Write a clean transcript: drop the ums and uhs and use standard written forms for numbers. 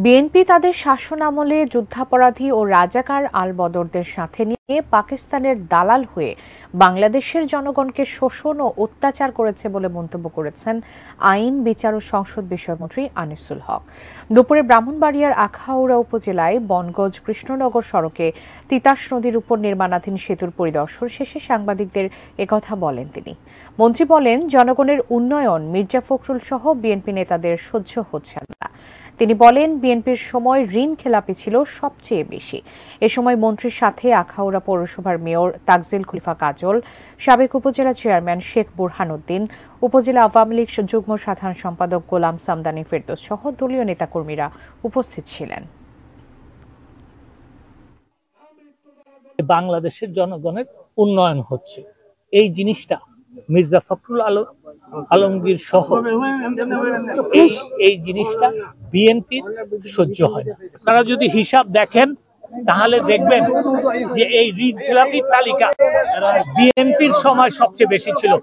BNP তাদের শাসনামলে যুদ্ধাপরাধী ও রাজাকার আল বদরদের সাথে নিয়ে পাকিস্তানের দালাল হয়ে বাংলাদেশের জনগণকে শোষণ ও অত্যাচার করেছে বলে মন্তব্য করেছেন আইন, বিচার ও সংসদ বিষয়মন্ত্রী আনিসুল হক। দুপুরে ব্রাহ্মণবাড়িয়ার আখাউড়া উপজেলায় বনগজ কৃষ্ণনগর সড়কে তিতাস নদীর উপর নির্মাণাধীন সেতুর পরিদর্শন শেষে সাংবাদিকদের একথা বলেন তিনি। মন্ত্রী বলেন, জনগণের উন্নয়ন মির্জা ফখরুল সহ বিএনপি নেতাদের সহ্য হচ্ছে না। তিনি বলেন, বিএনপির সময় ঋণ খেলাপি ছিল সবচেয়ে বেশি। এ সময় মন্ত্রীর সাথে আখাউড়া পৌরসভার মেয়র তাকজিল খলিফা কাজল, সাবেক উপজেলা চেয়ারম্যান শেখ বুরহান উদ্দিন, উপজেলা আওয়ামী লীগ যুগ্ম সাধারণ সম্পাদক গোলাম সামদানি ফেরদৌস সহ দলীয় নেতাকর্মীরা উপস্থিত ছিলেন। বাংলাদেশের জনগণের উন্নয়ন হচ্ছে, এই জিনিসটা মির্জা ফখরুল আলমগীর সহ এই জিনিসটা বিএনপির সহ্য হয় না। তারা যদি হিসাব দেখেন তাহলে দেখবেন যে এই ঋণ খেলাপির তালিকা বিএনপির সময় সবচেয়ে বেশি ছিল।